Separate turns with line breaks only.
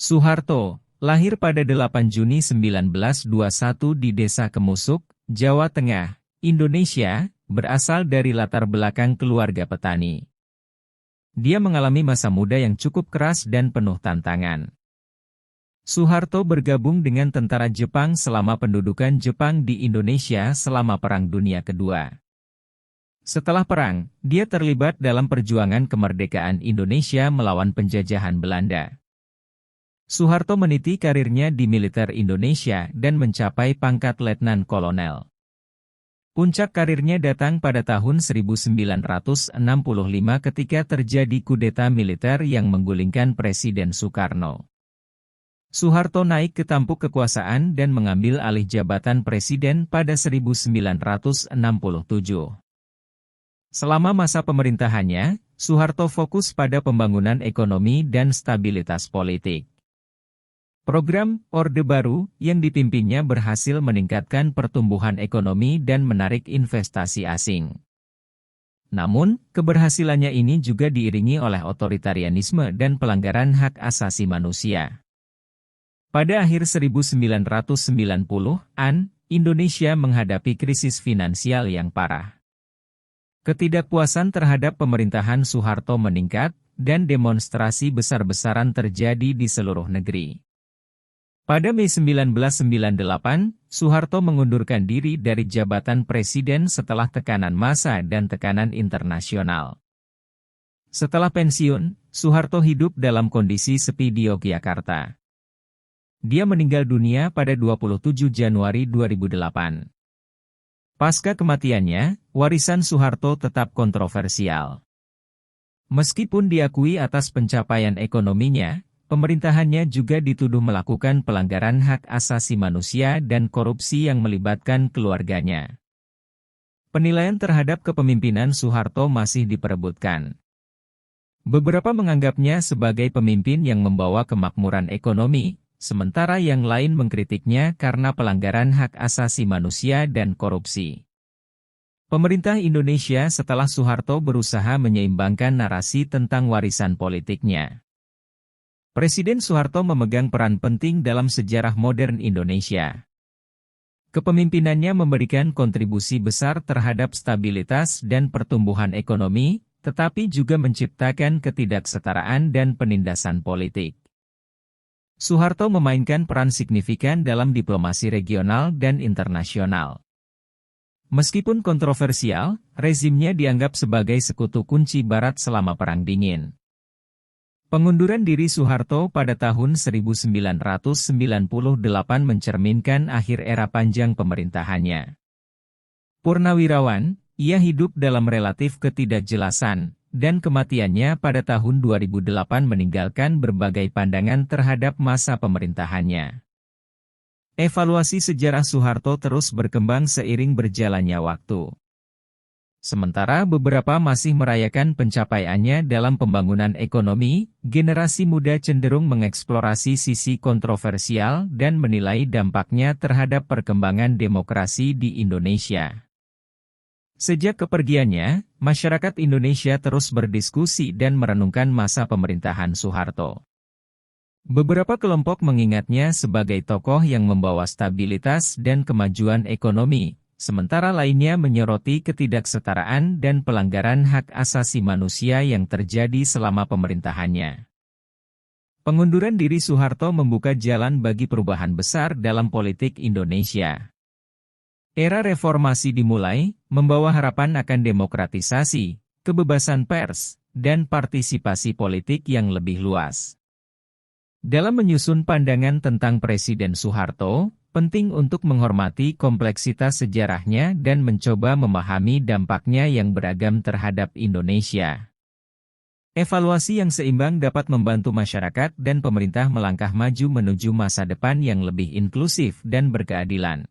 Soeharto, lahir pada 8 Juni 1921 di Desa Kemusuk, Jawa Tengah, Indonesia, berasal dari latar belakang keluarga petani. Dia mengalami masa muda yang cukup keras dan penuh tantangan. Soeharto bergabung dengan tentara Jepang selama pendudukan Jepang di Indonesia selama Perang Dunia Kedua. Setelah perang, dia terlibat dalam perjuangan kemerdekaan Indonesia melawan penjajahan Belanda. Soeharto meniti karirnya di militer Indonesia dan mencapai pangkat letnan kolonel. Puncak karirnya datang pada tahun 1965 ketika terjadi kudeta militer yang menggulingkan Presiden Soekarno. Soeharto naik ke tampuk kekuasaan dan mengambil alih jabatan presiden pada 1967. Selama masa pemerintahannya, Soeharto fokus pada pembangunan ekonomi dan stabilitas politik. Program Orde Baru yang dipimpinnya berhasil meningkatkan pertumbuhan ekonomi dan menarik investasi asing. Namun, keberhasilannya ini juga diiringi oleh otoritarianisme dan pelanggaran hak asasi manusia. Pada akhir 1990-an, Indonesia menghadapi krisis finansial yang parah. Ketidakpuasan terhadap pemerintahan Soeharto meningkat, dan demonstrasi besar-besaran terjadi di seluruh negeri. Pada Mei 1998, Soeharto mengundurkan diri dari jabatan presiden setelah tekanan massa dan tekanan internasional. Setelah pensiun, Soeharto hidup dalam kondisi sepi di Yogyakarta. Dia meninggal dunia pada 27 Januari 2008. Pasca kematiannya, warisan Soeharto tetap kontroversial. Meskipun diakui atas pencapaian ekonominya, pemerintahannya juga dituduh melakukan pelanggaran hak asasi manusia dan korupsi yang melibatkan keluarganya. Penilaian terhadap kepemimpinan Soeharto masih diperebutkan. Beberapa menganggapnya sebagai pemimpin yang membawa kemakmuran ekonomi, sementara yang lain mengkritiknya karena pelanggaran hak asasi manusia dan korupsi. Pemerintah Indonesia setelah Soeharto berusaha menyeimbangkan narasi tentang warisan politiknya. Presiden Soeharto memegang peran penting dalam sejarah modern Indonesia. Kepemimpinannya memberikan kontribusi besar terhadap stabilitas dan pertumbuhan ekonomi, tetapi juga menciptakan ketidaksetaraan dan penindasan politik. Soeharto memainkan peran signifikan dalam diplomasi regional dan internasional. Meskipun kontroversial, rezimnya dianggap sebagai sekutu kunci Barat selama Perang Dingin. Pengunduran diri Soeharto pada tahun 1998 mencerminkan akhir era panjang pemerintahannya. Purnawirawan, ia hidup dalam relatif ketidakjelasan, dan kematiannya pada tahun 2008 meninggalkan berbagai pandangan terhadap masa pemerintahannya. Evaluasi sejarah Soeharto terus berkembang seiring berjalannya waktu. Sementara beberapa masih merayakan pencapaiannya dalam pembangunan ekonomi, generasi muda cenderung mengeksplorasi sisi kontroversial dan menilai dampaknya terhadap perkembangan demokrasi di Indonesia. Sejak kepergiannya, masyarakat Indonesia terus berdiskusi dan merenungkan masa pemerintahan Soeharto. Beberapa kelompok mengingatnya sebagai tokoh yang membawa stabilitas dan kemajuan ekonomi, sementara lainnya menyoroti ketidaksetaraan dan pelanggaran hak asasi manusia yang terjadi selama pemerintahannya. Pengunduran diri Soeharto membuka jalan bagi perubahan besar dalam politik Indonesia. Era reformasi dimulai, membawa harapan akan demokratisasi, kebebasan pers, dan partisipasi politik yang lebih luas. Dalam menyusun pandangan tentang Presiden Soeharto, penting untuk menghormati kompleksitas sejarahnya dan mencoba memahami dampaknya yang beragam terhadap Indonesia. Evaluasi yang seimbang dapat membantu masyarakat dan pemerintah melangkah maju menuju masa depan yang lebih inklusif dan berkeadilan.